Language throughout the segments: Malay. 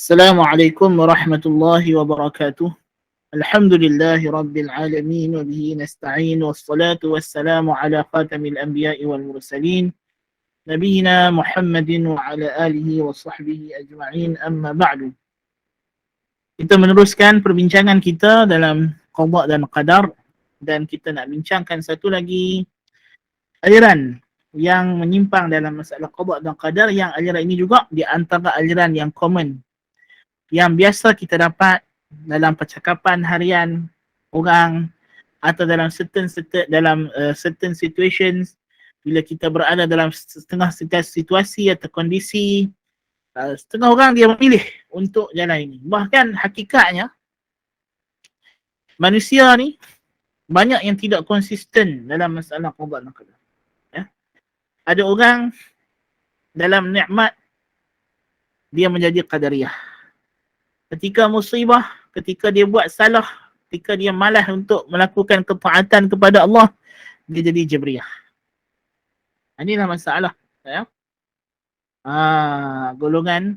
Assalamualaikum warahmatullahi wabarakatuh. Alhamdulillahi rabbil alamin wa bihi nasta'in wassalatu wassalamu ala khatamil anbiya'i wal mursalin nabiyina Muhammadin wa ala alihi wa sahbihi ajma'in amma ba'du. Kita meneruskan perbincangan kita dalam qada dan qadar, dan kita nak bincangkan satu lagi aliran yang menyimpang dalam masalah qada dan qadar, yang aliran ini juga di antara aliran yang common yang biasa kita dapat dalam percakapan harian orang, atau dalam certain situations bila kita berada dalam setengah situasi atau kondisi. Setengah orang dia memilih untuk jalan ini. Bahkan hakikatnya manusia ni banyak yang tidak konsisten dalam masalah qada dan qadar. Ya. Ada orang dalam nikmat dia menjadi qadariyah. Ketika musibah, ketika dia buat salah, ketika dia malas untuk melakukan ketaatan kepada Allah, dia jadi jabriyah. Inilah masalah. Ya. Golongan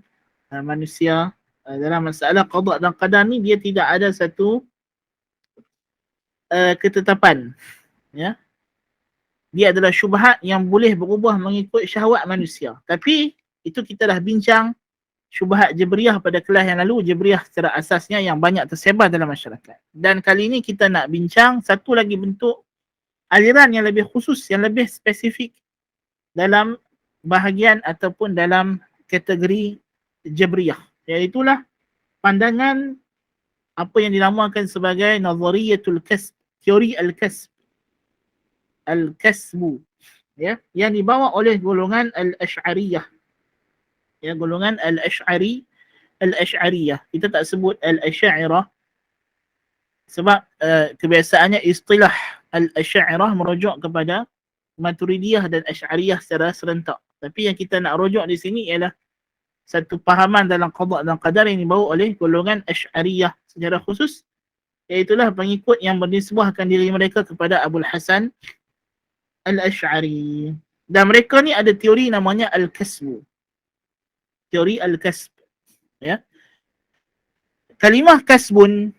manusia dalam masalah qada dan qadar ni, dia tidak ada satu ketetapan. Ya. Dia adalah syubhat yang boleh berubah mengikut syahwat manusia. Tapi itu kita dah bincang syubhat Jabriyah pada kelas yang lalu. Jabriyah secara asasnya yang banyak tersebar dalam masyarakat. Dan kali ini kita nak bincang satu lagi bentuk aliran yang lebih khusus, yang lebih spesifik dalam bahagian ataupun dalam kategori Jabriyah. Iaitulah pandangan apa yang dinamakan sebagai nazariyatul kasb, teori al-kasb. Al-kasbu. Ya, yang dibawa oleh golongan al-Asy'ariyah. Ya, golongan al-Asy'ariyah. Kita tak sebut al-Asy'ariyah sebab kebiasaannya istilah al-Asy'ariyah merujuk kepada Maturidiyah dan Asy'ariyah secara serentak. Tapi yang kita nak rujuk di sini ialah satu pahaman dalam qada dan qadar yang dibawa oleh golongan Asy'ariyah secara khusus, iaitulah pengikut yang bernisbahkan diri mereka kepada Abul Hasan al-Asy'ari. Dan mereka ni ada teori namanya al-kasbu. Teori al-kasb. Ya. Kalimah kasbun,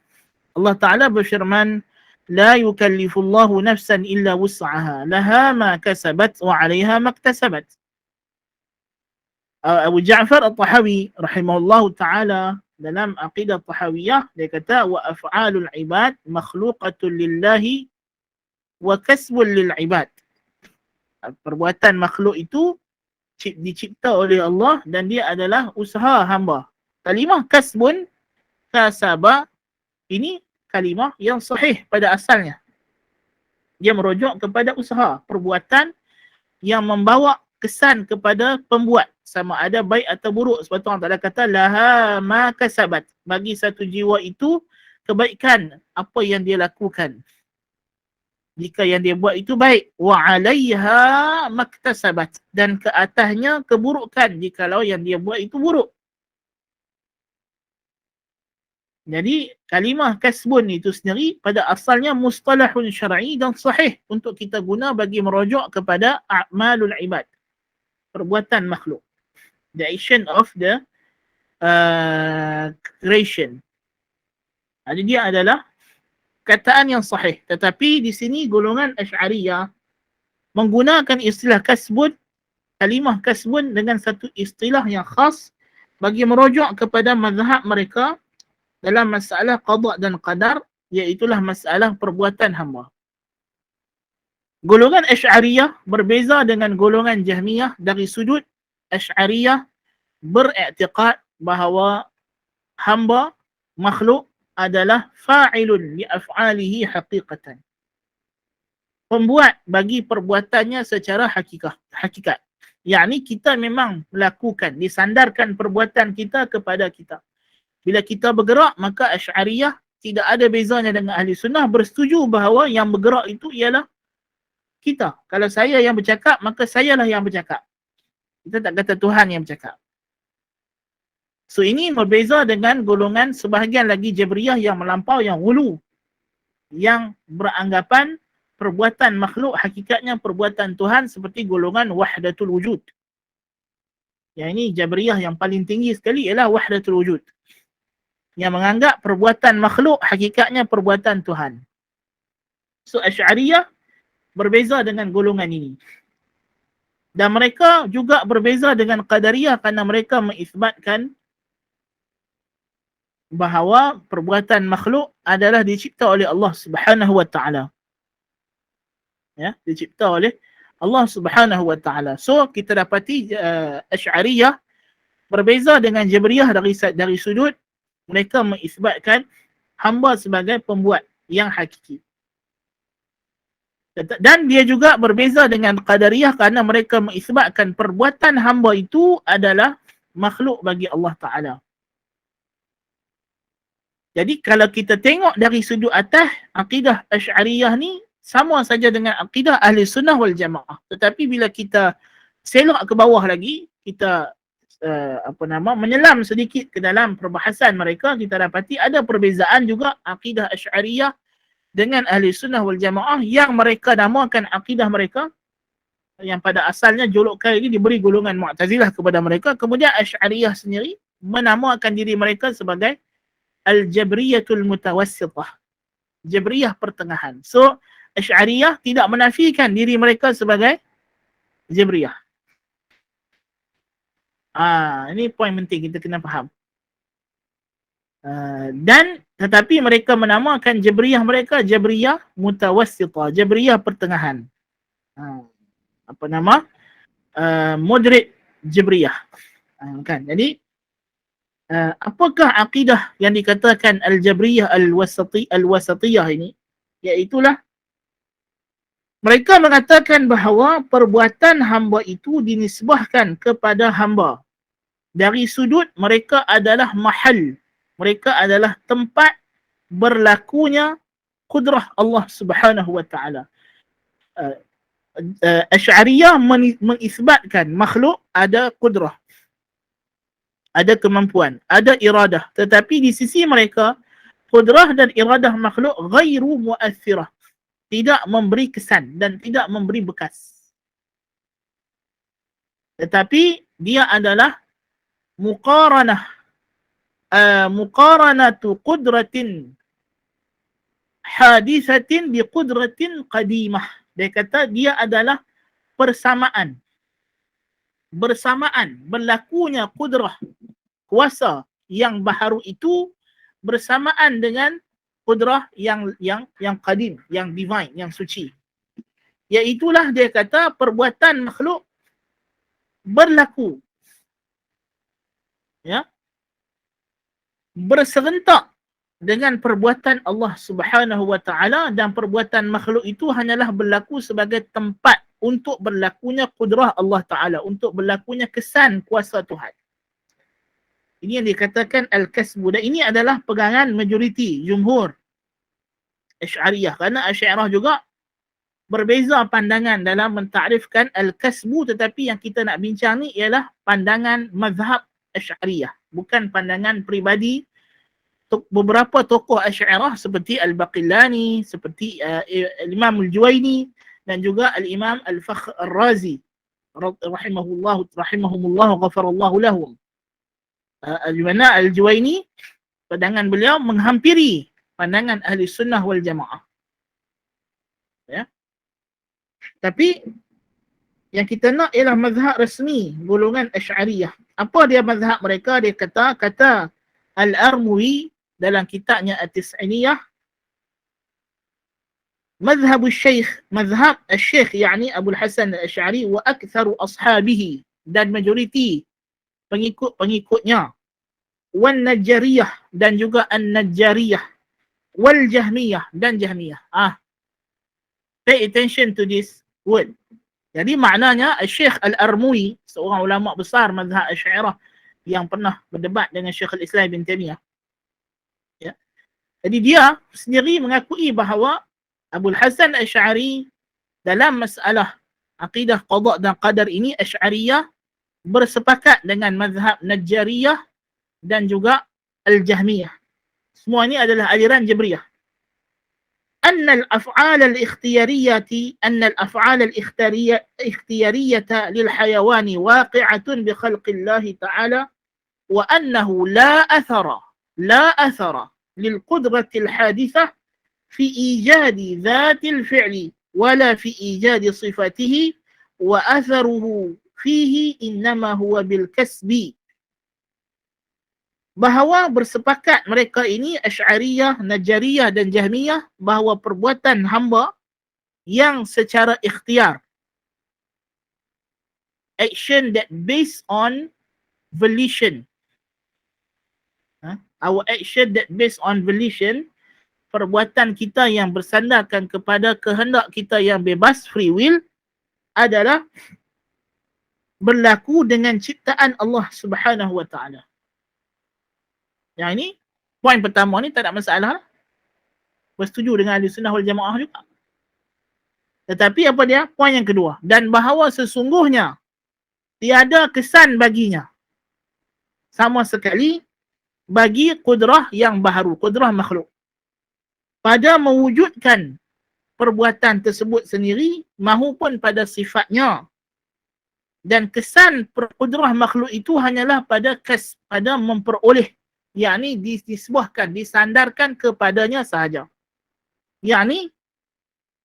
Allah Ta'ala berfirman, la yukallifullahu nafsan illa wus'aha, laha ma kasabat wa 'alayha maktasabat. Abu Ja'far At-Tahawi rahimahullahu ta'ala dalam aqidah Tahawiyah, dia kata wa af'alul ibad makhluqatun lillahi wa kasbun lil ibad. Perbuatan makhluk itu dicipta oleh Allah dan dia adalah usaha hamba. Kalimah kasbun, kasaba, ini kalimah yang sahih pada asalnya. Dia merujuk kepada usaha, perbuatan yang membawa kesan kepada pembuat, sama ada baik atau buruk. Sebab tu Allah Ta'ala kata laha ma kasabat, bagi satu jiwa itu kebaikan apa yang dia lakukan jika yang dia buat itu baik, wa 'alaiha maktasabat, dan ke atasnya keburukan jikalau yang dia buat itu buruk. Jadi kalimah kasbun itu sendiri pada asalnya mustalahun syar'i dan sahih untuk kita guna bagi merujuk kepada a'malul ibad, perbuatan makhluk, the action of the creation. Jadi dia adalah kataan yang sahih. Tetapi di sini golongan Asy'ariyah menggunakan istilah kasbun, kalimah kasbun, dengan satu istilah yang khas bagi merujuk kepada mazhab mereka dalam masalah qada dan qadar, iaitulah masalah perbuatan hamba. Golongan Asy'ariyah berbeza dengan golongan Jahmiyah dari sudut Asy'ariyah beriktikad bahawa hamba, makhluk, adalah fa'ilun li af'alihi haqiqatan, pembuat bagi perbuatannya secara hakikat. Yakni kita memang melakukan, disandarkan perbuatan kita kepada kita. Bila kita bergerak, maka Asy'ariyah tidak ada bezanya dengan ahli sunnah, bersetuju bahawa yang bergerak itu ialah kita. Kalau saya yang bercakap, maka sayalah yang bercakap. Kita tak kata Tuhan yang bercakap. So ini berbeza dengan golongan sebahagian lagi Jabriyah yang melampau, yang ghulu, yang beranggapan perbuatan makhluk hakikatnya perbuatan Tuhan, seperti golongan wahdatul wujud. Yang ini Jabriyah yang paling tinggi sekali ialah wahdatul wujud. Yang menganggap perbuatan makhluk hakikatnya perbuatan Tuhan. So Asy'ariyah berbeza dengan golongan ini. Dan mereka juga berbeza dengan Qadariyah kerana mereka mengisbatkan bahawa perbuatan makhluk adalah dicipta oleh Allah Subhanahu wa taala. Ya, dicipta oleh Allah Subhanahu wa taala. So kita dapati Asy'ariyah berbeza dengan Jabriyah dari sudut mereka mengisbatkan hamba sebagai pembuat yang hakiki. Dan dia juga berbeza dengan Qadariyah kerana mereka mengisbatkan perbuatan hamba itu adalah makhluk bagi Allah Ta'ala. Jadi kalau kita tengok dari sudut atas, akidah Asy'ariyah ni sama saja dengan akidah Ahli Sunnah wal Jamaah. Tetapi bila kita selok ke bawah lagi, kita menyelam sedikit ke dalam perbahasan mereka, kita dapati ada perbezaan juga akidah Asy'ariyah dengan Ahli Sunnah wal Jamaah yang mereka namakan akidah mereka, yang pada asalnya julukan ini diberi golongan Mu'tazilah kepada mereka. Kemudian Asy'ariyah sendiri menamakan diri mereka sebagai Al-Jabriyatul Mutawassithah, Jabriyah pertengahan. So Asy'ariyah tidak menafikan diri mereka sebagai Jabriyah. Ini poin penting kita kena faham. Dan tetapi mereka menamakan Jabriyah mereka Jabriyah Mutawassithah, Jabriyah pertengahan. Moderate Jabriyah. Kan? Jadi apakah akidah yang dikatakan Al-Jabriyah Al-Wasatiyah ini? Iaitulah mereka mengatakan bahawa perbuatan hamba itu dinisbahkan kepada hamba dari sudut mereka adalah mahal, mereka adalah tempat berlakunya kudrah Allah Subhanahu wa taala. Asy'ariyah mengisbatkan makhluk ada kudrah, ada kemampuan, ada iradah, tetapi di sisi mereka kudrah dan iradah makhluk ghairu mu'athirah, tidak memberi kesan dan tidak memberi bekas, tetapi dia adalah muqaranatu qudratin hadithatin bi qudratin qadimah. Dia kata dia adalah bersamaan berlakunya kudrah, kuasa yang baharu itu bersamaan dengan kudrah yang qadim, yang divine, yang suci. Iaitulah dia kata perbuatan makhluk berlaku, ya, berserentak dengan perbuatan Allah Subhanahu wa taala, dan perbuatan makhluk itu hanyalah berlaku sebagai tempat untuk berlakunya kudrah Allah Ta'ala, untuk berlakunya kesan kuasa Tuhan. Ini yang dikatakan Al-Kasbu, dan ini adalah pegangan majoriti, jumhur Asy'ariyah. Kerana Asy'ariyah juga berbeza pandangan dalam mentakrifkan Al-Kasbu, tetapi yang kita nak bincang ni ialah pandangan mazhab Asy'ariyah, bukan pandangan peribadi beberapa tokoh Asy'ariyah seperti Al-Baqillani, seperti Imam Al-Juwaini, dan juga Al-Imam Al-Fakhr Ar-Razi rahimahumullah wa ghafarallahu lahum. Al-Imam Al-Juwaini, pandangan beliau menghampiri pandangan Ahli Sunnah wal Jamaah. Ya. Tapi yang kita nak ialah mazhab rasmi golongan Asy'ariyah. Apa dia mazhab mereka? Dia kata Al-Armuwi dalam kitabnya At-Tis'iniyah, مذهب الشيخ مذهب الشيخ يعني أبو الحسن الأشعري وأكثر أصحابه dan majoriti pengikut-pengikutnya, والنجارية dan juga النجارية, والجهمية dan Jahmiyah. Pay attention to this word. Jadi maknanya Syekh Al-Armuwi, seorang ulama besar mazhab Asy'ariyah yang pernah berdebat dengan Syekh Al-Islam Ibn Taimiyah. Ya. Jadi dia sendiri mengakui bahawa Abul Hasan Asy'ari dalam masalah akidah qada dan qadar ini, Asy'ariyah bersepakat dengan mazhab Najjariyah dan juga Al-Jahmiyah. Semua ini adalah aliran Jabriyah. أن الأفعال الاختيارية للحيوان واقعة بخلق الله تعالى وأنه لا أثر للقدرة الحادثة في إيجاد ذات الفعل ولا في إيجاد صفته وأثره فيه إنما هو بالكسب. Bahawa bersepakat mereka ini Asy'ariyah, Najariyah dan Jahmiyah bahawa perbuatan hamba yang secara ikhtiar, action that based on volition, our action that based on volition, perbuatan kita yang bersandarkan kepada kehendak kita yang bebas, free will, adalah berlaku dengan ciptaan Allah Subhanahu wa taala. Yang ini, poin pertama ni tak ada masalah. Bersetuju dengan Ahli Sunnah wal Jamaah juga. Tetapi apa dia? Poin yang kedua. Dan bahawa sesungguhnya tiada kesan baginya sama sekali bagi kudrah yang baharu, kudrah makhluk, pada mewujudkan perbuatan tersebut sendiri mahupun pada sifatnya. Dan kesan kudrah makhluk itu hanyalah pada pada memperoleh, yakni disebahkan, disandarkan kepadanya sahaja. Yakni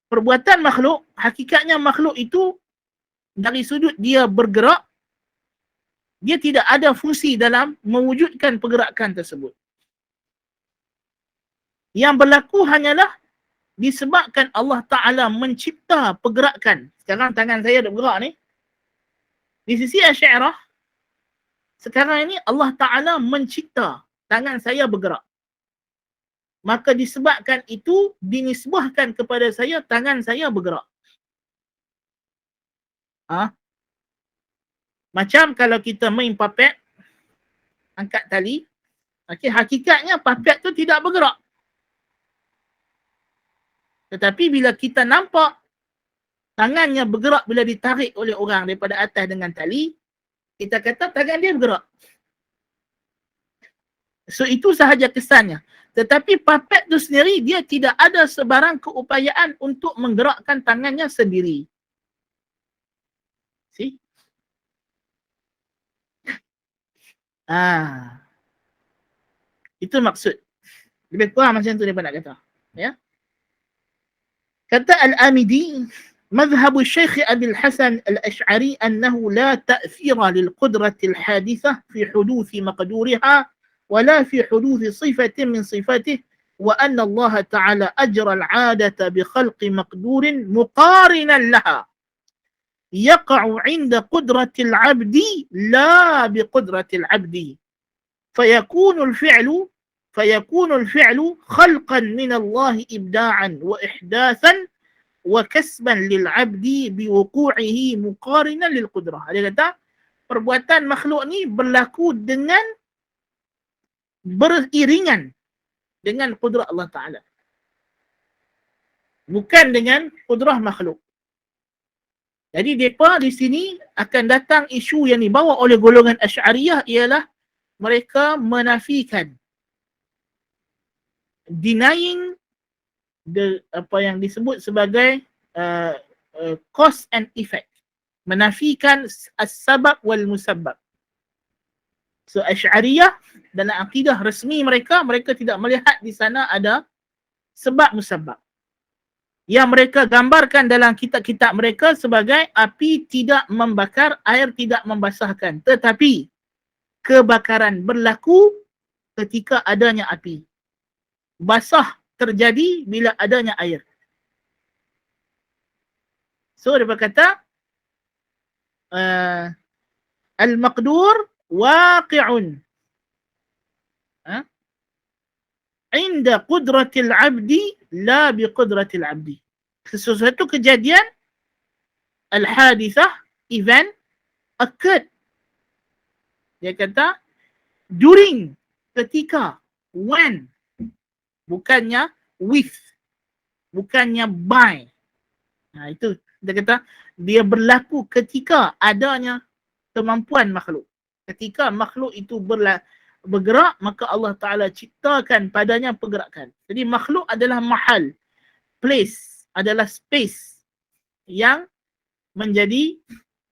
perbuatan makhluk, hakikatnya makhluk itu dari sudut dia bergerak, dia tidak ada fungsi dalam mewujudkan pergerakan tersebut. Yang berlaku hanyalah disebabkan Allah Ta'ala mencipta pergerakan. Sekarang tangan saya dah bergerak ni. Di sisi Asy'ariyah, sekarang ini Allah Ta'ala mencipta tangan saya bergerak. Maka disebabkan itu dinisbahkan kepada saya tangan saya bergerak. Macam kalau kita main papet, angkat tali, okay, hakikatnya papet tu tidak bergerak. Tetapi bila kita nampak tangannya bergerak bila ditarik oleh orang daripada atas dengan tali, kita kata tangan dia bergerak. So itu sahaja kesannya. Tetapi papet tu sendiri dia tidak ada sebarang keupayaan untuk menggerakkan tangannya sendiri. See? Itu maksud. Lebih kurang macam tu dia nak kata. Ya. Kata Al-Amidi, مذهب الشيخ أبي الحسن الأشعري أنه لا تأثير للقدرة الحادثة في حدوث مقدورها ولا في حدوث صفة من صفاته وأن الله تعالى أجرى العادة بخلق مقدور مقارنا لها يقع عند قدرة العبد لا بقدرة العبد فيكون الفعل خلقا من الله إبداعا وإحداثا وكسبا للعبد بوقوعه مقارنا للقدرة. Dia kata perbuatan makhluk ni berlaku dengan beriringan dengan kudrah Allah Ta'ala, bukan dengan kudrah makhluk. Jadi mereka di sini akan datang isu yang dibawa oleh golongan Asy'ariyah ialah mereka menafikan, denying apa yang disebut sebagai cause and effect, menafikan as-sabab wal musabbab. So Asy'ariyah dalam akidah resmi mereka tidak melihat di sana ada sebab musabbab. Yang mereka gambarkan dalam kitab-kitab mereka sebagai api tidak membakar, air tidak membasahkan. Tetapi kebakaran berlaku ketika adanya api. Basah terjadi bila adanya air. So dia berkata al-maqdur waqi'un inda qudratil abdi la biqudratil abdi. Sesuatu kejadian, al-hadithah, event, occurred. Dia kata during, ketika, when, bukannya with, bukannya by. Itu dia kata dia berlaku ketika adanya kemampuan makhluk. Ketika makhluk itu bergerak, maka Allah Ta'ala ciptakan padanya pergerakan. Jadi makhluk adalah mahal. place, adalah space yang menjadi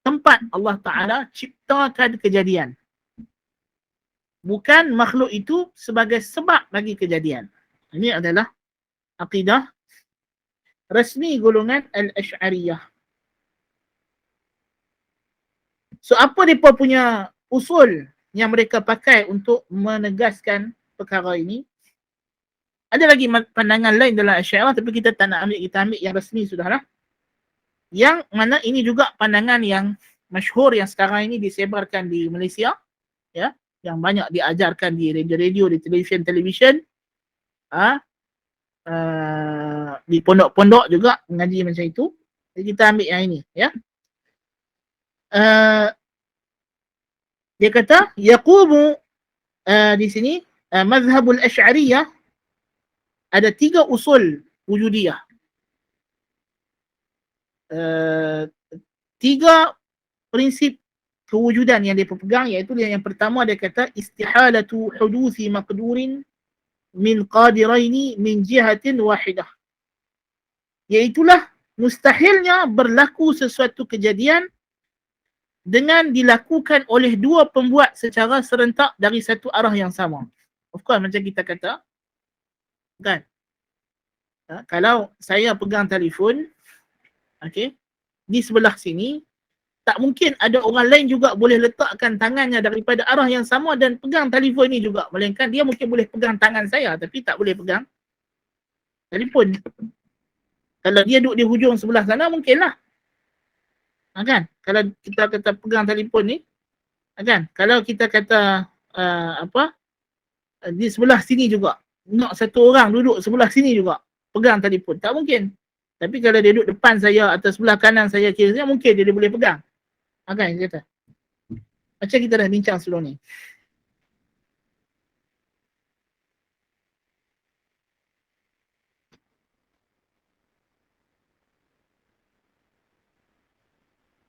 tempat Allah Ta'ala ciptakan kejadian. Bukan makhluk itu sebagai sebab bagi kejadian. Ini adalah akidah resmi golongan Al-Asy'ariyah. So apa mereka punya usul yang mereka pakai untuk menegaskan perkara ini? Ada lagi pandangan lain dalam Asy'ariyah, tapi kita tak nak ambil, kita ambil yang resmi sudahlah. Yang mana ini juga pandangan yang masyhur yang sekarang ini disebarkan di Malaysia, ya, yang banyak diajarkan di radio-radio, di televisyen, di pondok-pondok juga mengaji macam itu. Jadi kita ambil yang ini, ya. Dia kata yaqumu di sini mazhabul Asy'ariyah ada 3 usul wujudiyah. 3 prinsip kewujudan yang dia pegang, iaitu yang pertama dia kata istihalatu huduthi maqdurin min qadiraini min jihatin wahidah. Iaitulah mustahilnya berlaku sesuatu kejadian dengan dilakukan oleh 2 pembuat secara serentak dari satu arah yang sama. Of course, macam kita kata, kan? Kalau saya pegang telefon, okay, di sebelah sini, tak mungkin ada orang lain juga boleh letakkan tangannya daripada arah yang sama dan pegang telefon ni juga. Melainkan dia mungkin boleh pegang tangan saya, tapi tak boleh pegang telefon. Kalau dia duduk di hujung sebelah sana, mungkinlah. Kan? Kalau kita kata pegang telefon ni, kan? Kalau kita kata di sebelah sini juga, nak satu orang duduk sebelah sini juga pegang telefon, tak mungkin. Tapi kalau dia duduk depan saya atau sebelah kanan saya, kira mungkin dia boleh pegang. Kan? Dia kata. Macam kita dah bincang sebelum ni.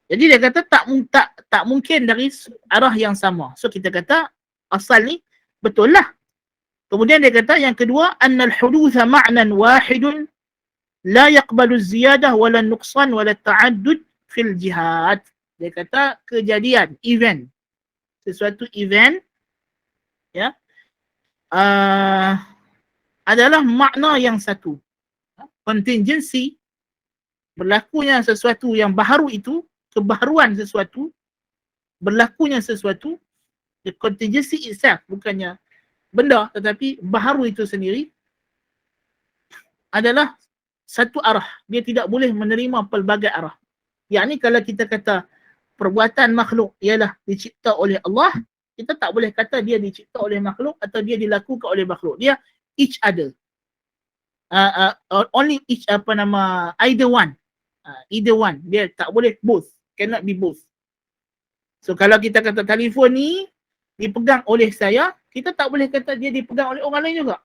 Jadi dia kata tak mungkin dari arah yang sama. So kita kata asal ni betul lah. Kemudian dia kata yang kedua, annal hudutha ma'nan wahidun la yaqbalu ziyadah wala nuqsan wala ta'addud fil jihad. Dia kata kejadian, event, sesuatu event, ya, adalah makna yang satu. Contingency, berlakunya sesuatu yang baharu itu, kebaharuan sesuatu, berlakunya sesuatu, the contingency itself, bukannya benda, tetapi baharu itu sendiri adalah satu arah. Dia tidak boleh menerima pelbagai arah. Yang ni kalau kita kata perbuatan makhluk ialah dicipta oleh Allah, kita tak boleh kata dia dicipta oleh makhluk atau dia dilakukan oleh makhluk. Dia each other. Only each, either one. Either one. Dia tak boleh both. Cannot be both. So kalau kita kata telefon ni dipegang oleh saya, kita tak boleh kata dia dipegang oleh orang lain juga.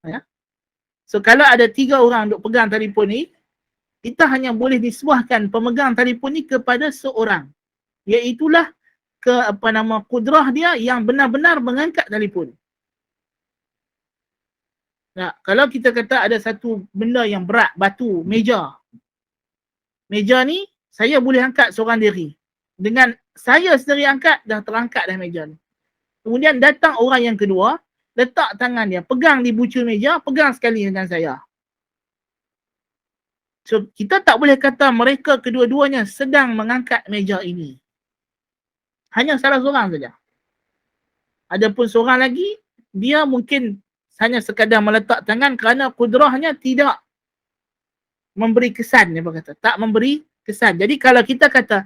Ya? So kalau ada 3 orang duk pegang telefon ni, kita hanya boleh disuahkan pemegang telefon ni kepada seorang. Iaitulah kudrah dia yang benar-benar mengangkat telefon. Nah, kalau kita kata ada satu benda yang berat, batu, meja. Meja ni saya boleh angkat seorang diri. Dengan saya sendiri angkat, dah terangkat dah meja ni. Kemudian datang orang yang kedua, letak tangan dia, pegang di bucu meja, pegang sekali dengan saya. So, kita tak boleh kata mereka kedua-duanya sedang mengangkat meja ini. Hanya salah seorang saja. Adapun seorang lagi, dia mungkin hanya sekadar meletak tangan kerana kudrahnya tidak memberi kesan, dia berkata. Tak memberi kesan. Jadi kalau kita kata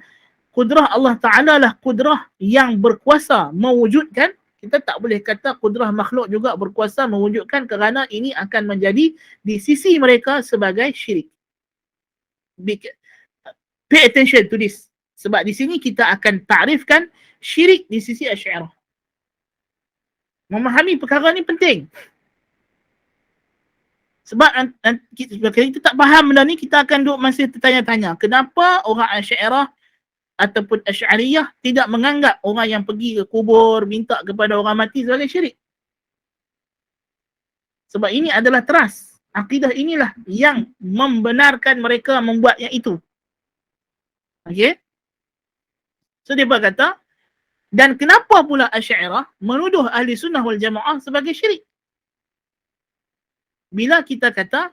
kudrah Allah Ta'ala lah kudrah yang berkuasa mewujudkan, kita tak boleh kata kudrah makhluk juga berkuasa mewujudkan, kerana ini akan menjadi di sisi mereka sebagai syirik. Pay attention to this. Sebab di sini kita akan takrifkan syirik di sisi Asy'ariyah. Memahami perkara ni penting. Sebab kita tak faham benda ni, kita akan duduk masih tertanya-tanya. Kenapa orang Asy'ariyah ataupun Asy'ariyah tidak menganggap orang yang pergi ke kubur, minta kepada orang mati sebagai syirik? Sebab ini adalah trust. Akidah inilah yang membenarkan mereka membuat yang itu. Okey? So dia berkata, dan kenapa pula Asy'ariyah menuduh ahli sunnah wal jamaah sebagai syirik? Bila kita kata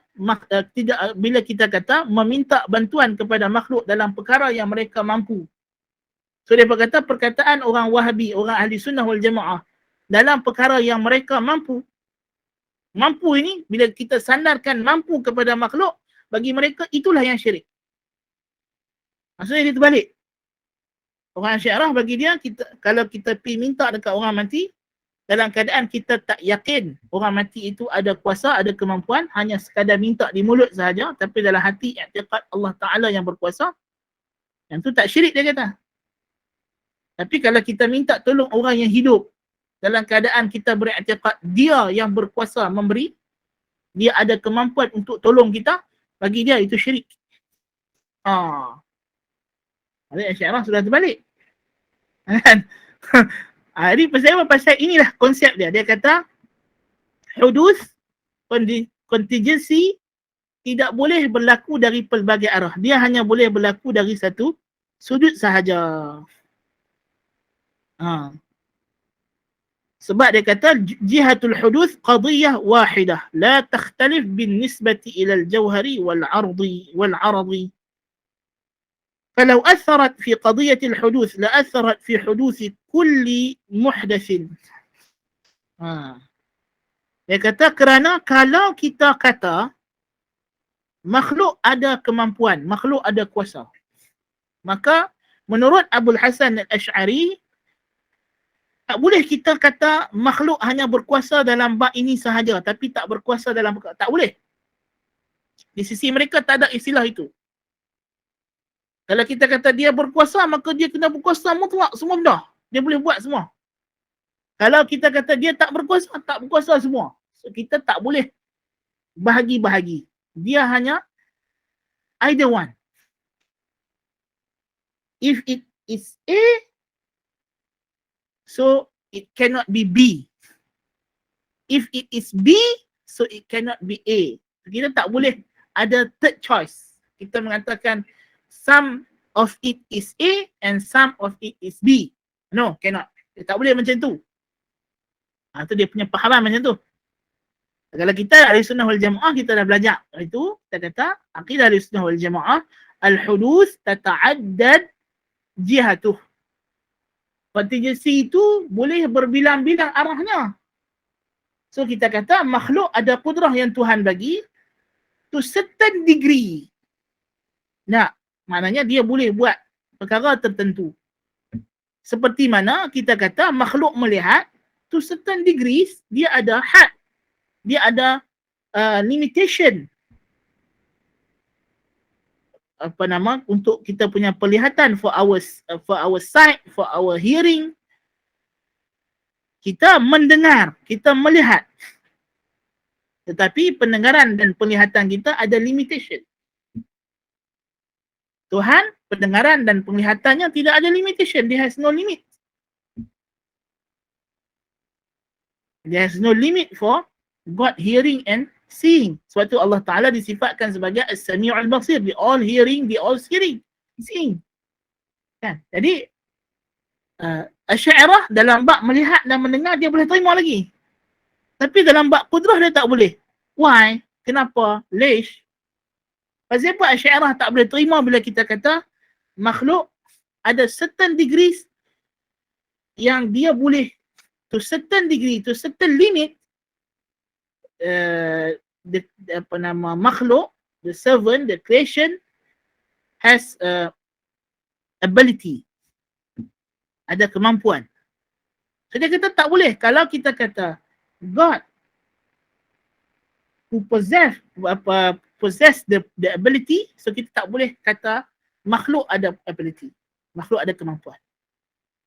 bila kita kata meminta bantuan kepada makhluk dalam perkara yang mereka mampu. So dia berkata perkataan orang Wahabi, orang ahli sunnah wal jamaah dalam perkara yang mereka mampu. Mampu ini bila kita sandarkan mampu kepada makhluk, bagi mereka itulah yang syirik. Maksudnya dia terbalik. Orang Asy'ariyah bagi dia, kalau kita pergi minta dekat orang mati, dalam keadaan kita tak yakin orang mati itu ada kuasa, ada kemampuan, hanya sekadar minta di mulut sahaja, tapi dalam hati i'tiqad Allah Ta'ala yang berkuasa, yang tu tak syirik dia kata. Tapi kalau kita minta tolong orang yang hidup, dalam keadaan kita beriktikad dia yang berkuasa memberi, dia ada kemampuan untuk tolong kita, bagi dia itu syirik. Asy'ariyah sudah terbalik. Kan? Jadi pasal apa? Pasal inilah konsep dia. Dia kata hudus, contingency tidak boleh berlaku dari pelbagai arah. Dia hanya boleh berlaku dari satu sudut sahaja. Sebab dia kata jihatul hudus qadiyah wahidah la takhtalif bin nisbati ila al-jawhari wal-ardi. فلو أثرت في قضية الحدوث لأثرت في حدوث كل محدث. Dia kata kerana kalau kita kata makhluk ada kemampuan, makhluk ada kuasa, maka menurut Abul Hasan Al-Asy'ari tak boleh kita kata makhluk hanya berkuasa dalam bab ini sahaja tapi tak berkuasa dalam perkara. Tak boleh. Di sisi mereka tak ada istilah itu. Kalau kita kata dia berkuasa, maka dia kena berkuasa mutlak semua benda. Dia boleh buat semua. Kalau kita kata dia tak berkuasa semua. So kita tak boleh bahagi-bahagi. Dia hanya either one. If it is A, so it cannot be B. If it is B, so it cannot be A. Kita tak boleh ada third choice. Kita mengatakan some of it is A and some of it is B. No, cannot. Dia tak boleh macam tu. Itu dia punya pahaman macam tu. Kalau kita ahli sunnah wal jamaah, kita dah belajar. Itu kita kata akidah ahli sunnah wal jamaah, al-hudus tata'addad jihatuh. Contingency itu boleh berbilang-bilang arahnya. So kita kata makhluk ada kudrah yang Tuhan bagi to certain degree. Nah, maknanya dia boleh buat perkara tertentu. Seperti mana kita kata makhluk melihat to certain degrees, dia ada had. Dia ada limitation. Untuk kita punya penglihatan, for our sight, for our hearing. Kita mendengar, kita melihat. Tetapi pendengaran dan penglihatan kita ada limitation. Tuhan, pendengaran dan penglihatannya tidak ada limitation. Dia has no limit. There has no limit for God hearing and seeing. Sebab tu Allah Ta'ala disifatkan sebagai As-Sami'ul Basir. They all hearing, they all seeing. Kan? Jadi, Asy'ariyah dalam bab melihat dan mendengar dia boleh terima lagi. Tapi dalam bab kudrah dia tak boleh. Why? Kenapa? Leish? Pasal apa Asy'ariyah tak boleh terima bila kita kata makhluk ada certain degrees yang dia boleh to certain degree, to certain limit, makhluk, the servant, the creation has ability, ada kemampuan. So dia kata tak boleh. Kalau kita kata God who possess the ability, so kita tak boleh kata makhluk ada ability, makhluk ada kemampuan.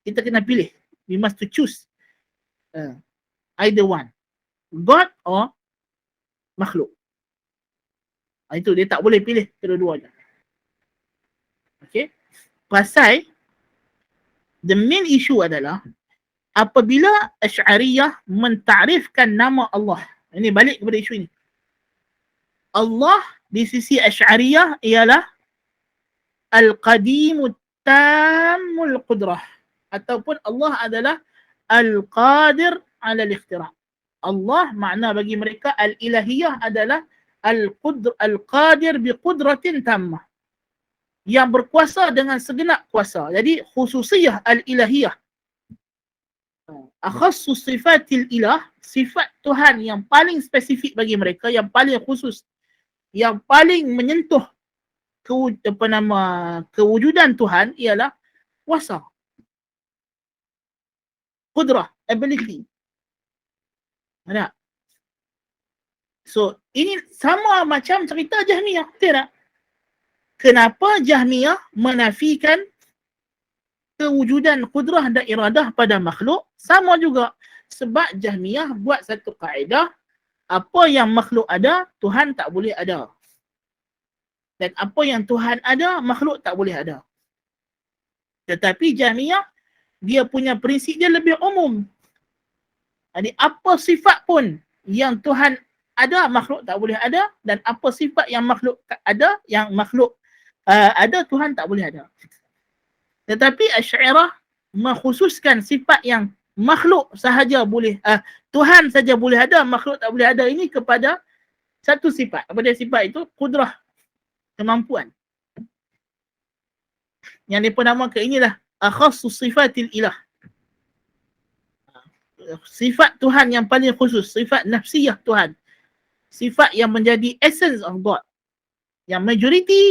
Kita kena pilih. We must to choose either one, God or makhluk. Itu dia tak boleh pilih kedua-duanya. Okay. Pasal the main issue adalah apabila Asy'ariyah mentarifkan nama Allah. Ini balik kepada isu ini. Allah di sisi Asy'ariyah ialah Al-Qadimut Tammul Qudrah, ataupun Allah adalah Al-Qadir ala al-ikhtira'. Allah makna bagi mereka Al-Ilahiyah adalah Al-Qadir biqudratin tammah, yang berkuasa dengan segenap kuasa. Jadi khususiyah Al-Ilahiyah, akhassu sifatil ilah, sifat Tuhan yang paling spesifik bagi mereka, yang paling khusus, yang paling menyentuh kewujudan Tuhan ialah kuasa, qudrah, ability. Ada. So, ini sama macam cerita Jahmiyah, betul tak? Kenapa Jahmiyah menafikan kewujudan qudrah dan iradah pada makhluk? Sama juga. Sebab Jahmiyah buat satu kaedah, apa yang makhluk ada, Tuhan tak boleh ada. Dan apa yang Tuhan ada, makhluk tak boleh ada. Tetapi Jahmiyah, dia punya prinsip dia lebih umum. Jadi apa sifat pun yang Tuhan ada, makhluk tak boleh ada. Dan apa sifat yang makhluk ada, ada, Tuhan tak boleh ada. Tetapi Asy'ariyah mengkhususkan sifat yang makhluk sahaja boleh, Tuhan saja boleh ada, makhluk tak boleh ada, ini kepada satu sifat. Apa dia sifat itu? Qudrah, kemampuan. Yang mereka namakan inilah akhassu sifatil ilah. Sifat Tuhan yang paling khusus, sifat nafsiyah Tuhan. Sifat yang menjadi essence of God. Yang majoriti,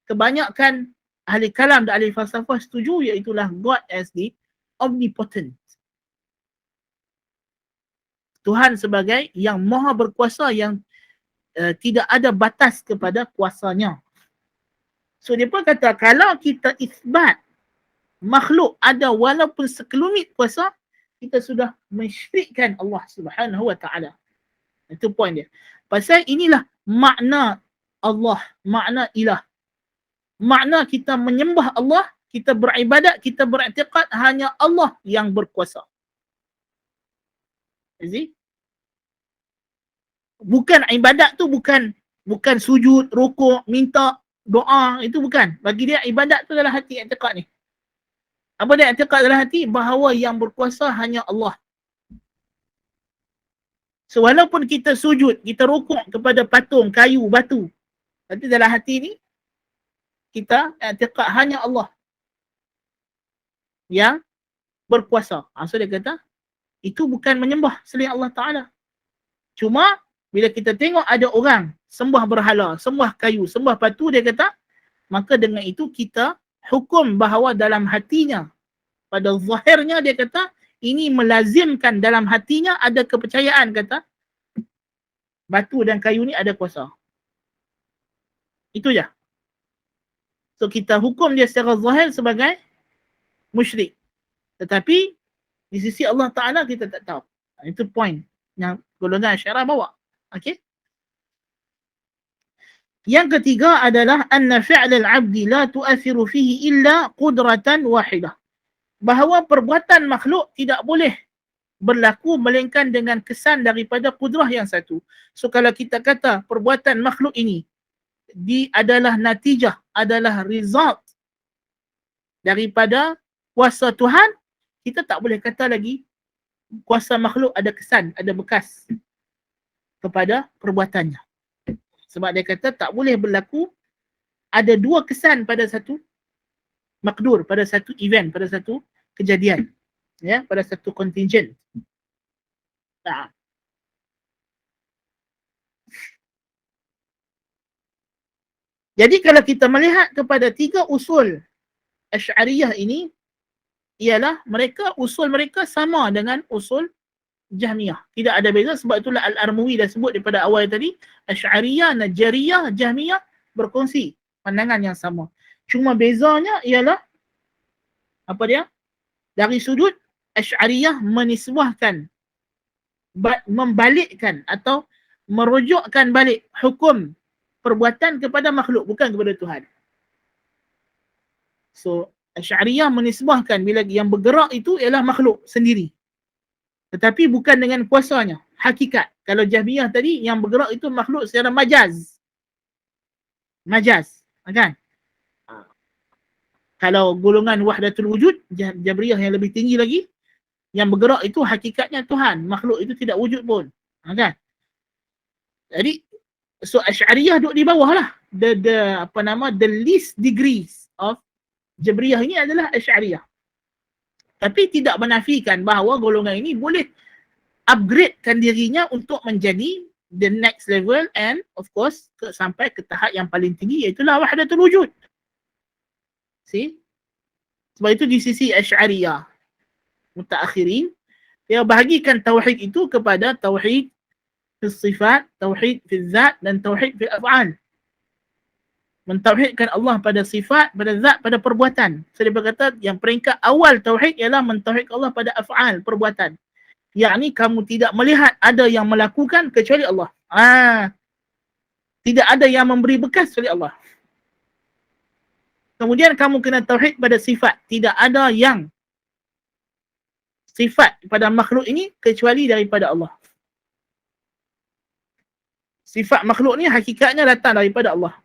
kebanyakan ahli kalam dan ahli falsafah setuju, iaitulah God as the omnipotent. Tuhan sebagai yang maha berkuasa, yang tidak ada batas kepada kuasanya. So dia pun kata, kalau kita isbat makhluk ada walaupun sekelumit kuasa, kita sudah mensyirikkan Allah Subhanahu wa taala. Itu poin dia. Pasal inilah makna Allah, makna ilah. Makna kita menyembah Allah, kita beribadat, kita beriktikad hanya Allah yang berkuasa. See? Bukan ibadat tu bukan sujud, rukuk, minta, doa, itu bukan. Bagi dia ibadat tu dalam hati, i'tiqad ni. Apa dia i'tiqad dalam hati? Bahawa yang berkuasa hanya Allah. So walaupun kita sujud, kita rukuk kepada patung, kayu, batu, tapi dalam hati ni kita i'tiqad hanya Allah yang berkuasa. So dia kata itu bukan menyembah selain Allah Ta'ala. Cuma bila kita tengok ada orang sembah berhala, sembah kayu, sembah batu, dia kata, maka dengan itu kita hukum bahawa dalam hatinya, pada zahirnya dia kata, ini melazimkan dalam hatinya ada kepercayaan, kata, batu dan kayu ni ada kuasa. Itu je. So kita hukum dia secara zahir sebagai musyrik. Tetapi di sisi Allah Ta'ala kita tak tahu. Itu poin yang golongan Asy'ariyah bawa. Okey. Yang ketiga adalah anna fi'lal 'abdi la tu'athiru fihi illa qudratan wahidah. Bahawa perbuatan makhluk tidak boleh berlaku melainkan dengan kesan daripada kudrah yang satu. So kalau kita kata perbuatan makhluk ini adalah natijah, adalah result daripada kuasa Tuhan, kita tak boleh kata lagi kuasa makhluk ada kesan, ada bekas kepada perbuatannya. Sebab dia kata tak boleh berlaku ada dua kesan pada satu makdur, pada satu event, pada satu kejadian, ya, pada satu contingent. Nah. Jadi kalau kita melihat kepada tiga usul Asy'ariyah ini, ialah usul mereka sama dengan usul Jahmiyah. Tidak ada beza, sebab itulah Al-Armuwi dah sebut daripada awal tadi, Asy'ariyah, Najariyah, Jahmiyah berkongsi pandangan yang sama. Cuma bezanya ialah apa dia? Dari sudut Asy'ariyah menisbahkan, membalikkan atau merujukkan balik hukum perbuatan kepada makhluk, bukan kepada Tuhan. So Asy'ariyah menisbahkan bila yang bergerak itu ialah makhluk sendiri, tetapi bukan dengan kuasanya, hakikat. Kalau Jahmiyah tadi, yang bergerak itu makhluk secara majaz, majaz, kan? Kalau golongan wahdatul wujud, Jabriyah yang lebih tinggi lagi, yang bergerak itu hakikatnya Tuhan, makhluk itu tidak wujud pun, kan? Jadi so Asy'ariyah duduk di bawah lah. The least degrees of Jabriyah ini adalah Asy'ariyah. Tapi tidak menafikan bahawa golongan ini boleh upgradekan dirinya untuk menjadi the next level and of course sampai ke tahap yang paling tinggi, iaitu wahdatul wujud. See? Sebab itu di sisi Asy'ariyah mutaakhirin, dia bahagikan tauhid itu kepada tauhid fi sifat, tauhid fi zat dan tauhid fi af'al. Mentauhidkan Allah pada sifat, pada zat, pada perbuatan. So dia berkata yang peringkat awal tauhid ialah mentauhidkan Allah pada af'al, perbuatan. Yakni kamu tidak melihat ada yang melakukan kecuali Allah. Tidak ada yang memberi bekas kecuali Allah. Kemudian kamu kena tauhid pada sifat. Tidak ada yang sifat pada makhluk ini kecuali daripada Allah. Sifat makhluk ni hakikatnya datang daripada Allah.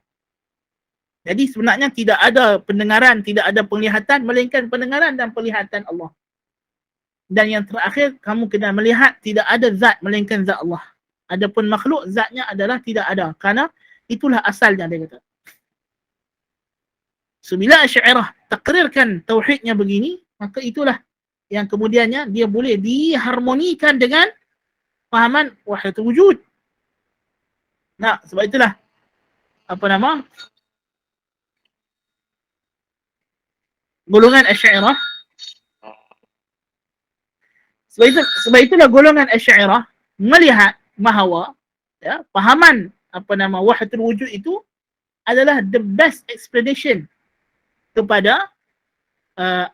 Jadi sebenarnya tidak ada pendengaran, tidak ada penglihatan, melainkan pendengaran dan penglihatan Allah. Dan yang terakhir, kamu kena melihat tidak ada zat, melainkan zat Allah. Adapun makhluk, zatnya adalah tidak ada. Kerana itulah asalnya, dia kata. So, bila Asy'ariyah takrirkan tauhidnya begini, maka itulah yang kemudiannya dia boleh diharmonikan dengan fahaman wahdatul wujud. Nah, sebab itulah golongan Asy'ariyah. Sebab itulah golongan Asy'ariyah melihat bahawa fahaman wahdatul wujud itu adalah the best explanation kepada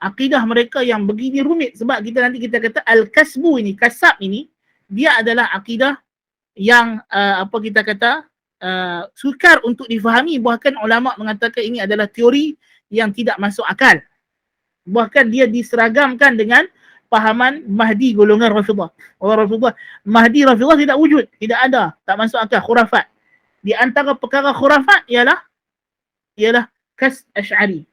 akidah mereka yang begini rumit. Sebab nanti kita kata al-kasbu ini, kasab ini, dia adalah akidah yang sukar untuk difahami. Bahkan ulama mengatakan ini adalah teori yang tidak masuk akal. Bahkan dia diseragamkan dengan pahaman Mahdi golongan Rafidah. Orang Rafidah, Mahdi Rafidah tidak wujud, tidak ada, tak masuk akal, khurafat. Di antara perkara khurafat ialah kas Asy'ari.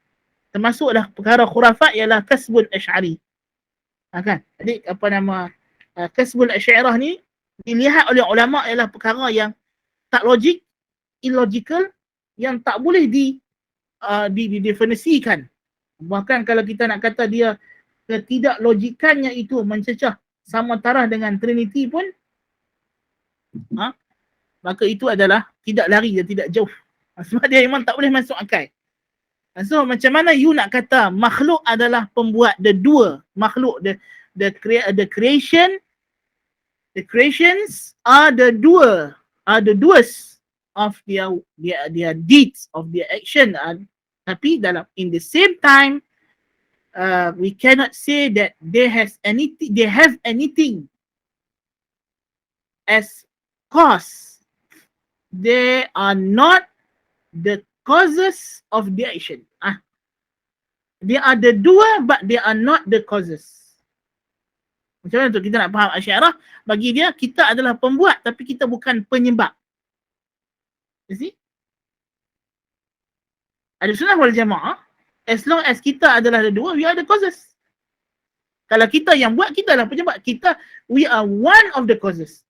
Termasuklah perkara khurafat ialah kasbul Asy'ari. Kan? Jadi kasbul Asy'ariyah ni dilihat oleh ulama ialah perkara yang tak logik, illogical, yang tak boleh didefinisikan. Bahkan kalau kita nak kata dia ketidak logikannya itu mencecah sama taraf dengan Trinity pun, maka itu adalah tidak lari dan tidak jauh. Sebab dia memang tak boleh masuk akal. So macam mana you nak kata makhluk adalah pembuat, the doer, makhluk, the creations are the doers of their deeds, of their action. Tapi in the same time, we cannot say that they have anything as cause. They are not the causes of their action. They are the doer, but they are not the causes. Macam mana tu kita nak faham Asy'ariyah? Bagi dia, kita adalah pembuat, tapi kita bukan penyebab. You see? Ahlussunnah wal Jamaah, as long as kita adalah the doer, we are the causes. Kalau kita yang buat, kita adalah penyebab. We are one of the causes.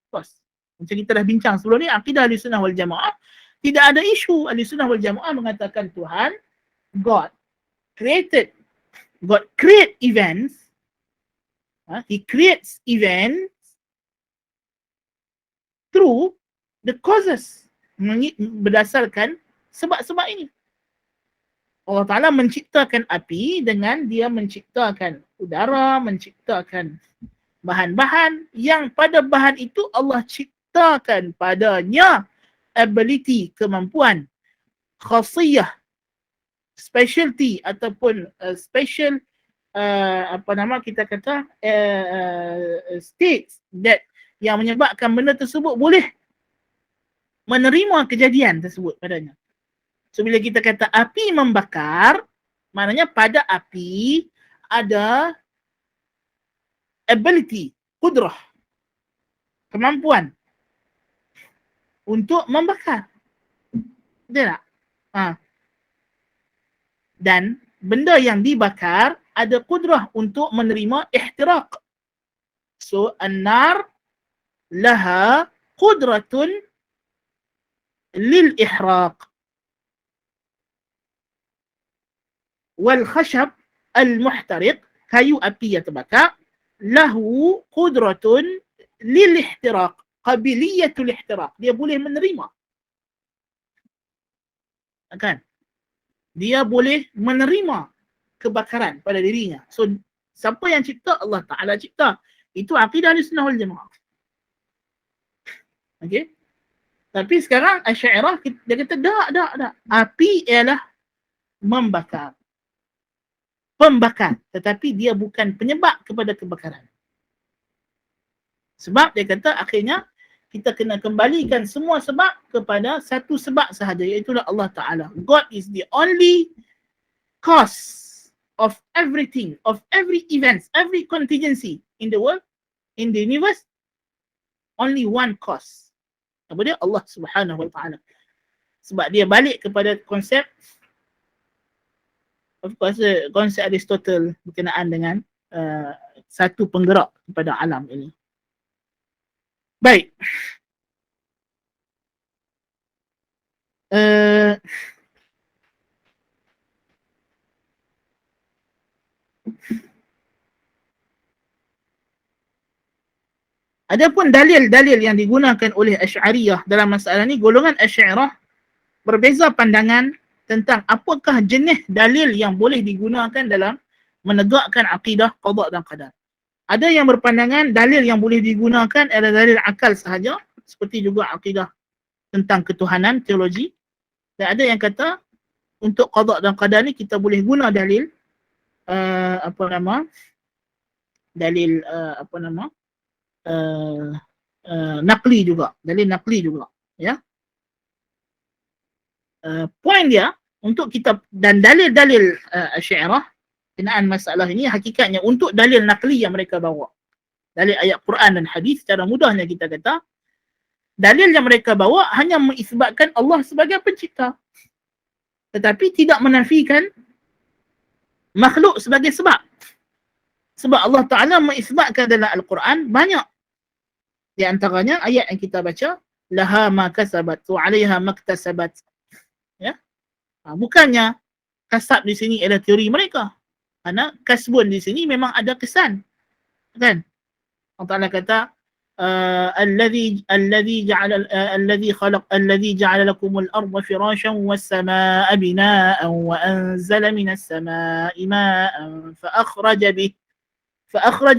Of course. Macam kita dah bincang sebelum ni, akidah Ahlussunnah wal Jamaah, tidak ada isu. Ahlussunnah wal Jamaah mengatakan Tuhan, God create events. He creates events through the causes. Berdasarkan sebab-sebab ini. Allah Ta'ala menciptakan api dengan dia menciptakan udara, menciptakan bahan-bahan yang pada bahan itu Allah ciptakan padanya ability, kemampuan, khasiyah, specialty ataupun special states that yang menyebabkan benda tersebut boleh menerima kejadian tersebut padanya. So bila kita kata api membakar, maknanya pada api ada ability, kudrah, kemampuan untuk membakar. Betul tak? Ha. Dan benda yang dibakar ada kudrah untuk menerima ihtiraq. So, an-nar laha qudratun lil ihraq. Wal khashab al-muhtariq, kayu api yang terbakar, lahu qudratun lil ihtiraq, qabiliyatul ihtiraq, dia boleh menerima, kan? Dia boleh menerima kebakaran pada dirinya. So siapa yang cipta? Allah Ta'ala cipta. Itu akidah Ahlussunnah wal Jamaah. Okey. Tapi sekarang Asy'ariyah dia kata tak. Api ialah membakar, pembakar, tetapi dia bukan penyebab kepada kebakaran. Sebab dia kata akhirnya kita kena kembalikan semua sebab kepada satu sebab sahaja, iaitu Allah Ta'ala. God is the only cause of everything, of every event, every contingency in the world, in the universe. Only one cause. Apa dia? Allah Subhanahu Wa Ta'ala. Sebab dia balik kepada konsep, of course, konsep Aristotle berkenaan dengan satu penggerak kepada alam ini. Baik. Adapun dalil-dalil yang digunakan oleh Asy'ariyah dalam masalah ni, golongan Asy'ariyah berbeza pandangan tentang apakah jenis dalil yang boleh digunakan dalam menegakkan akidah qada dan qadar. Ada yang berpandangan dalil yang boleh digunakan adalah dalil akal sahaja, seperti juga akidah tentang ketuhanan, teologi. Dan ada yang kata untuk qada dan qadar ni kita boleh guna dalil naqli juga, dalil naqli juga, ya. Poin dia untuk kita, dan dalil-dalil Asy'ariyah kenaan masalah ini hakikatnya untuk dalil naqli yang mereka bawa, dalil ayat Quran dan hadis, secara mudahnya kita kata dalil yang mereka bawa hanya mengisbatkan Allah sebagai pencipta, tetapi tidak menafikan makhluk sebagai sebab. Sebab Allah Ta'ala mengisbatkan dalam Al-Quran banyak. Di antaranya ayat yang kita baca, laha ma kasabat wa 'alaiha maktasabat. Ya. Bukannya kasab di sini adalah teori mereka. Karena kasbun di sini memang ada kesan. Kan? Allah Ta'ala kata alladhi ja'ala lakumul arda firashan was samaa'a binaa'an wa anzala minas samaa'i maa'an fa akhraja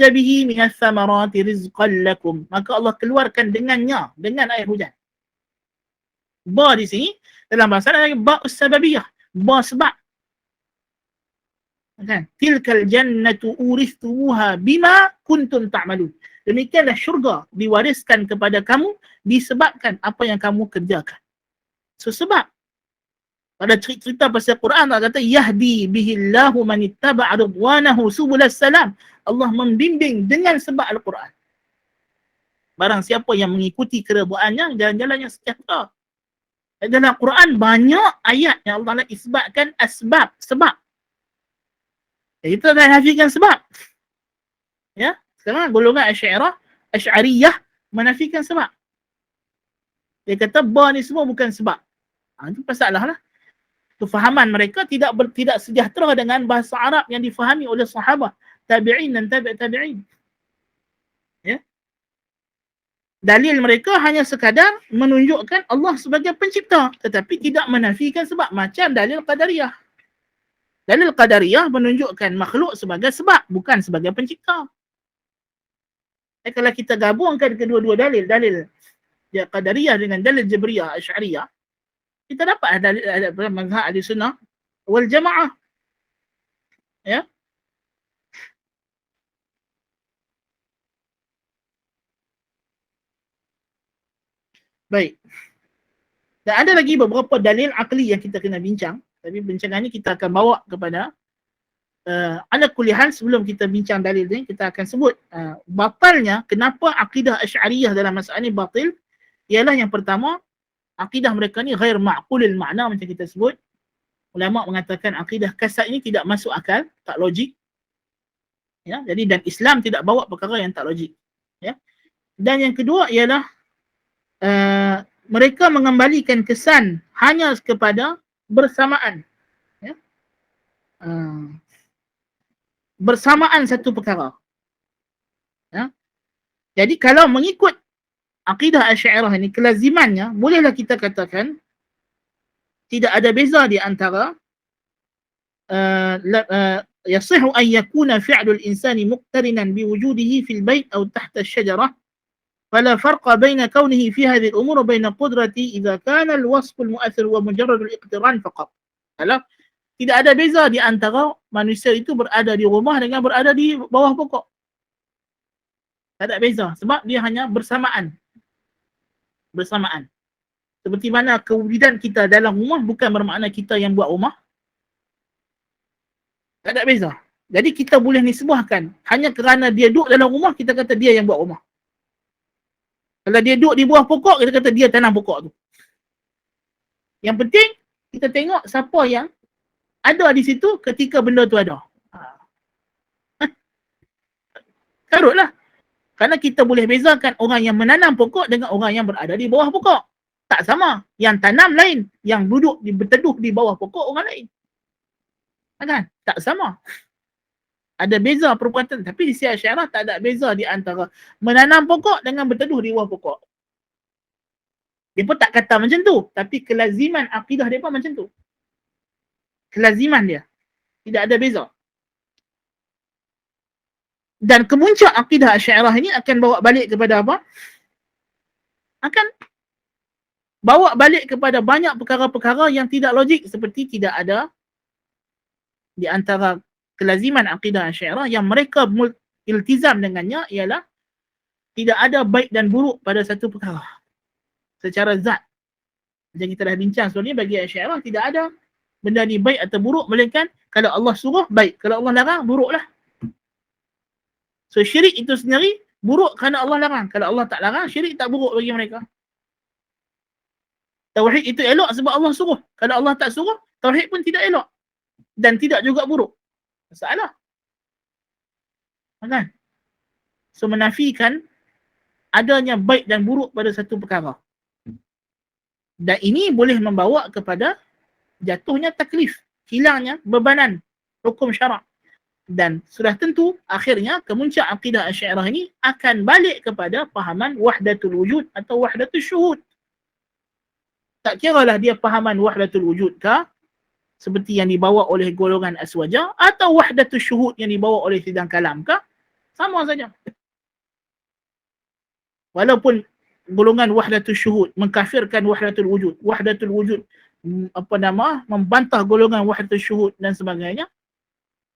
bihi minas thamarati rizqan lakum. Maka Allah keluarkan dengannya, dengan air hujan. Ba di sini dalam bahasa Arab ba sababiyah, ba sebab. Kan? Tilkal jannatu uristumuha bima kuntum ta'malun. Demikianlah syurga diwariskan kepada kamu disebabkan apa yang kamu kerjakan. So sebab pada cerita pasal Quran Allah kata yahdi bihillahu man ittaba'a ridwanahu subulas salam. Allah membimbing dengan sebab Al-Quran. Barang siapa yang mengikuti keredaannya jalan-jalan yang sejahtera. Dalam Quran banyak ayat yang Allah isbatkan asbab, sebab. Kita dah nafikan sebab. Ya, sekarang golongan Asy'ariyah menafikan sebab. Dia kata ba ni semua bukan sebab. Itu masalah lah. Kefahaman mereka tidak sejahtera dengan bahasa Arab yang difahami oleh sahabat, tabi'in dan tabi'in. Ya. Dalil mereka hanya sekadar menunjukkan Allah sebagai pencipta, tetapi tidak menafikan sebab, macam dalil Qadariyah. Dalil Qadariyah menunjukkan makhluk sebagai sebab, bukan sebagai pencipta. Kalau kita gabungkan kedua-dua dalil Qadariyah dengan dalil Jabriyah Asy'ariyah, kita dapat dalil mazhab Ahlussunnah wal Jamaah. Ya. Baik. Dan ada lagi beberapa dalil akli yang kita kena bincang. Tapi bincangan ni kita akan bawa kepada ala kulli hal. Sebelum kita bincang dalil ni, kita akan sebut batalnya kenapa akidah Asy'ariyah dalam masalah ni batil. Ialah yang pertama, akidah mereka ni ghair ma'qulil makna macam kita sebut. Ulama mengatakan akidah kasad ini tidak masuk akal, tak logik. Ya, jadi dan Islam tidak bawa perkara yang tak logik. Ya. Dan yang kedua ialah mereka mengembalikan kesan hanya kepada bersamaan. Ya. Bersamaan satu perkara. Ya. Jadi kalau mengikut akidah Asy'ariyah ini, kelazimannya bolehlah kita katakan tidak ada beza di antara يصح أن يكون فعل الإنسان مقترنا بوجوده في البيت أو تحت الشجرة فلا فرق بين كونه في هذه الأمور وبين قدرته إذا كان الوصف المؤثر هو مجرد الاقتران فقط. Kalau tidak ada beza di antara manusia itu berada di rumah dengan berada di bawah pokok. Tak ada beza sebab dia hanya bersamaan. Bersamaan. Seperti mana kewujudan kita dalam rumah bukan bermakna kita yang buat rumah. Tak ada beza. Jadi kita boleh nisbahkan hanya kerana dia duduk dalam rumah, kita kata dia yang buat rumah. Kalau dia duduk di bawah pokok, kita kata dia tanam pokok tu. Yang penting kita tengok siapa yang ada di situ ketika benda tu ada. Karutlah. Kerana kita boleh bezakan orang yang menanam pokok dengan orang yang berada di bawah pokok. Tak sama. Yang tanam lain, yang duduk berteduh di bawah pokok orang lain. Kan? Tak sama. Ada beza perbuatan. Tapi di sisi Asy'ariyah tak ada beza di antara menanam pokok dengan berteduh di bawah pokok. Dia pun tak kata macam tu. Tapi kelaziman akidah dia pun macam tu. Kelaziman dia. Tidak ada beza. Dan kemuncak akidah Asy'ariyah ini akan bawa balik kepada apa? Akan bawa balik kepada banyak perkara-perkara yang tidak logik. Seperti tidak ada di antara kelaziman akidah Asy'ariyah yang mereka iltizam dengannya ialah tidak ada baik dan buruk pada satu perkara secara zat. Macam kita dah bincang sebelum ni, bagi Asy'ariyah tidak ada benda ni baik atau buruk, melainkan kalau Allah suruh baik, kalau Allah larang buruklah. So syirik itu sendiri buruk kerana Allah larang. Kalau Allah tak larang, syirik tak buruk bagi mereka. Tauhid itu elok sebab Allah suruh. Kalau Allah tak suruh, tauhid pun tidak elok. Dan tidak juga buruk. Masalah. Kan? So menafikan adanya baik dan buruk pada satu perkara. Dan ini boleh membawa kepada jatuhnya taklif, hilangnya bebanan hukum syarak. Dan sudah tentu akhirnya kemuncak akidah Asy'ariyah ini akan balik kepada fahaman wahdatul wujud atau wahdatul syuhud. Tak kiralah dia fahaman wahdatul wujud kah, seperti yang dibawa oleh golongan Aswaja, atau wahdatul syuhud yang dibawa oleh sidang kalam kah, sama saja. Walaupun golongan wahdatul syuhud mengkafirkan wahdatul wujud, membantah golongan wahdatul syuhud dan sebagainya,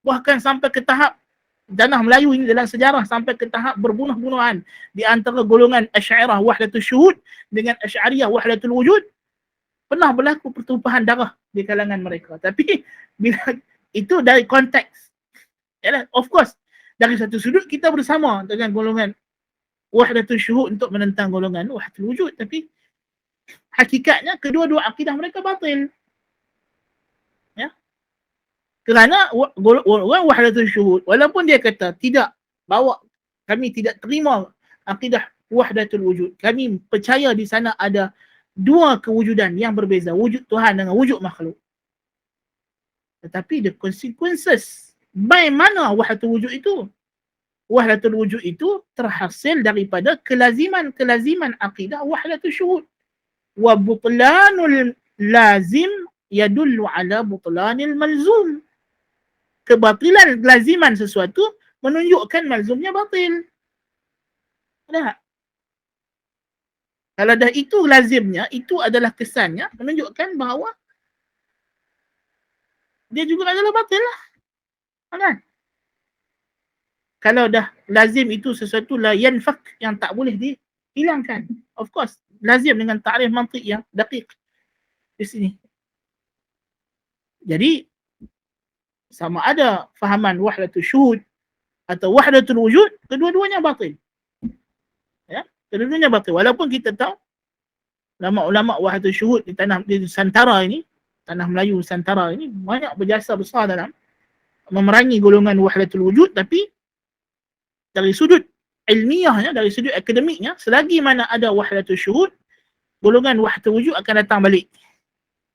bahkan sampai ke tahap tanah Melayu ini dalam sejarah sampai ke tahap berbunuh-bunuhan di antara golongan Asy'ariyah wahdatul syuhud dengan Asy'ariyah wahdatul wujud. Pernah berlaku pertumpahan darah di kalangan mereka. Tapi bila itu dari konteks, yalah, of course dari satu sudut kita bersama dengan golongan wahdatul syuhud untuk menentang golongan wahdatul wujud, tapi hakikatnya kedua-dua akidah mereka batil. Ya. Kerana orang wahdatul syuhud, walaupun dia kata tidak bawa, kami tidak terima akidah wahdatul wujud, kami percaya di sana ada dua kewujudan yang berbeza, wujud Tuhan dengan wujud makhluk. Tetapi the consequences, bagaimana wahdatul wujud itu? Wahdatul wujud itu terhasil daripada kelaziman akidah wahdatul syuhud. Wa butlanul lazim yadullu ala butlanil malzum. Kebatilan laziman sesuatu menunjukkan malzumnya batil. Ada? Kalau dah itu lazimnya, itu adalah kesannya, menunjukkan bahawa dia juga adalah batil lah. Kan? Kalau dah lazim itu sesuatu la yanfak, yang tak boleh dihilangkan. Of course, lazim dengan ta'rif mantiq yang daqiq di sini. Jadi sama ada fahaman wahdatul syuhud atau wahdatul wujud, kedua-duanya batil. Ya, kedua-duanya batil. Walaupun kita tahu ulama-ulama wahdatul syuhud di Nusantara ini, tanah Melayu Nusantara ini banyak berjasa besar dalam memerangi golongan wahdatul wujud, tapi dari sudut ilmiahnya, dari sudut akademiknya, selagi mana ada wahdatul syuhud, golongan wahdatul wujud akan datang balik.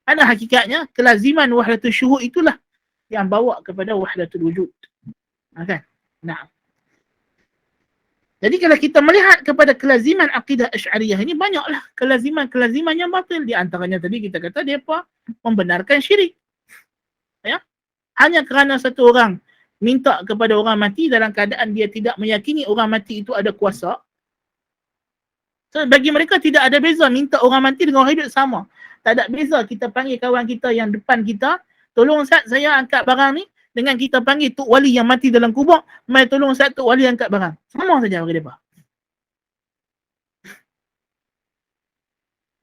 Ada hakikatnya kelaziman wahdatul syuhud itulah yang bawa kepada wahdatul wujud. Kan? Nah. Jadi kalau kita melihat kepada kelaziman akidah Asy'ariyah ini, banyaklah kelaziman-kelaziman yang batil. Di antaranya tadi kita kata mereka membenarkan syirik. Ya? Hanya kerana satu orang minta kepada orang mati dalam keadaan dia tidak meyakini orang mati itu ada kuasa. So, bagi mereka tidak ada beza minta orang mati dengan orang hidup sama. Tak ada beza kita panggil kawan kita yang depan kita, tolong Ustaz saya angkat barang ni, dengan kita panggil Tok Wali yang mati dalam kubur, mai tolong Ustaz Tok Wali angkat barang. Sama saja bagi mereka.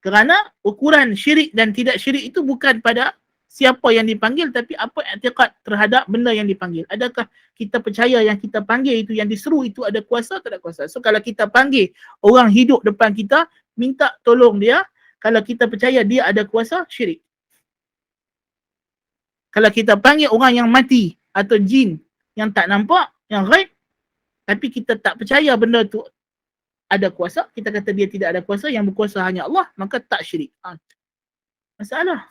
Kerana ukuran syirik dan tidak syirik itu bukan pada siapa yang dipanggil, tapi apa i'tiqad terhadap benda yang dipanggil. Adakah kita percaya yang kita panggil itu, yang diseru itu ada kuasa atau tak ada kuasa? So kalau kita panggil orang hidup depan kita, minta tolong dia, kalau kita percaya dia ada kuasa, syirik. Kalau kita panggil orang yang mati atau jin yang tak nampak, yang ghaib, tapi kita tak percaya benda tu ada kuasa, kita kata dia tidak ada kuasa, yang berkuasa hanya Allah, maka tak syirik. Masalah.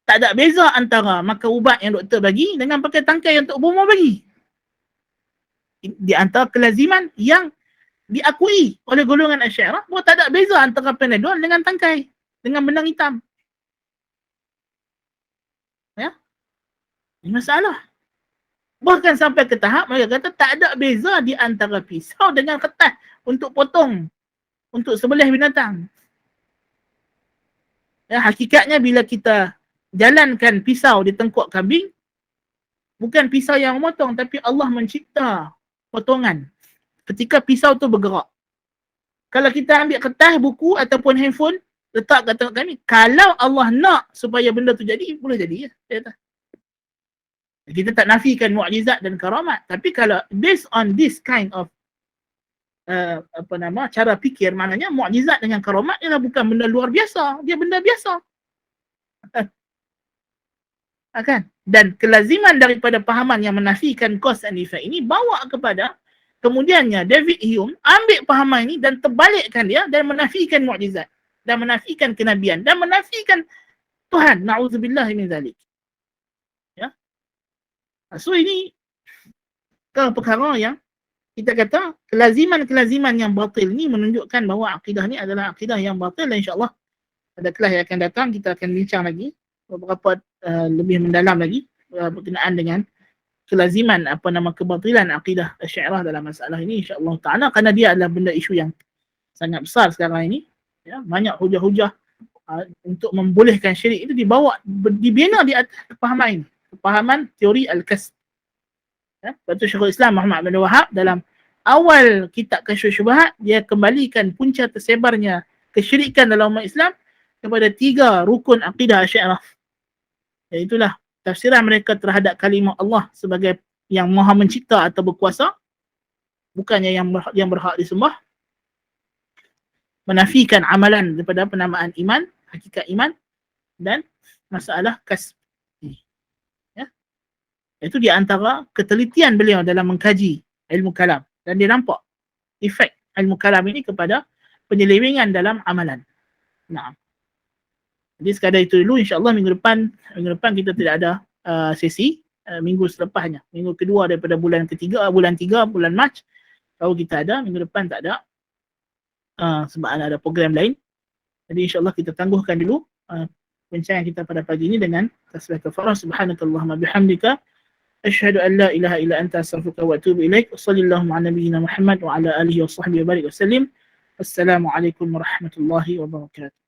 Tak ada beza antara makan ubat yang doktor bagi dengan pakai tangkai yang Tok Bomo bagi. Di antara kelaziman yang diakui oleh golongan Asy'ariyah, bahawa tak ada beza antara Panadol dengan tangkai, dengan benang hitam. Ya? Ini masalah. Bahkan sampai ke tahap mereka kata tak ada beza di antara pisau dengan kertas untuk potong, untuk sebelah binatang. Ya, hakikatnya bila kita jalankan pisau di tengkuk kambing, bukan pisau yang memotong, tapi Allah mencipta potongan ketika pisau tu bergerak. Kalau kita ambil kertas, buku ataupun handphone, letak kat tengkuk kambing, kalau Allah nak supaya benda tu jadi, boleh jadi. Ya. Kita tak nafikan mukjizat dan karamat, tapi kalau based on this kind of cara fikir, maknanya mukjizat dengan karamat ialah bukan benda luar biasa, dia benda biasa. Kan? Dan kelaziman daripada pahaman yang menafikan cause and effect ini bawa kepada kemudiannya David Hume ambil pahaman ini dan terbalikkan dia dan menafikan mukjizat, dan menafikan kenabian, dan menafikan Tuhan. Na'udzubillah min zalik. Ya. So ini kalau perkara yang kita kata kelaziman-kelaziman yang batil ni menunjukkan bahawa akidah ni adalah akidah yang batil, dan insya-Allah pada kelas yang akan datang kita akan bincang lagi beberapa lebih mendalam lagi berkenaan dengan kelaziman kebatilan akidah Asy'ariyah dalam masalah ini, insya-Allah taala, kerana dia adalah benda isu yang sangat besar sekarang ini. Ya, banyak hujah-hujah untuk membolehkan syirik itu dibina di atas kepahaman ini, kepahaman teori al-kasb. Ya, Batu Syekhul Islam Muhammad bin Wahab dalam awal kitab Kasyfus Syubhat, dia kembalikan punca tersebarnya kesyirikan dalam umat Islam kepada 3 rukun akidah Asy'ariyah. Iaitulah tafsiran mereka terhadap kalimah Allah sebagai yang maha mencipta atau berkuasa, bukannya yang berhak disembah, menafikan amalan daripada penamaan iman, hakikat iman, dan masalah kasb. Ya. Itu di antara ketelitian beliau dalam mengkaji ilmu kalam, dan dia nampak efek ilmu kalam ini kepada penyelewengan dalam amalan. Nah. Jadi sekadar itu dulu, insya-Allah minggu depan kita tidak ada sesi, minggu selepasnya, minggu kedua daripada bulan 3 bulan Mac, kalau kita ada, minggu depan tak ada, sebab ada program lain. Jadi insya-Allah kita tangguhkan dulu perbincangan kita pada pagi ini dengan tasbih kafarah. Subhanakallahumma bihamdika asyhadu an la ilaha illa anta astaghfiruka wa atubu ilaik. Wassallallahu ala nabiyyina Muhammad wa ala alihi wa sahbihi wa barik wasallim. Wassalamualaikum warahmatullahi wabarakatuh.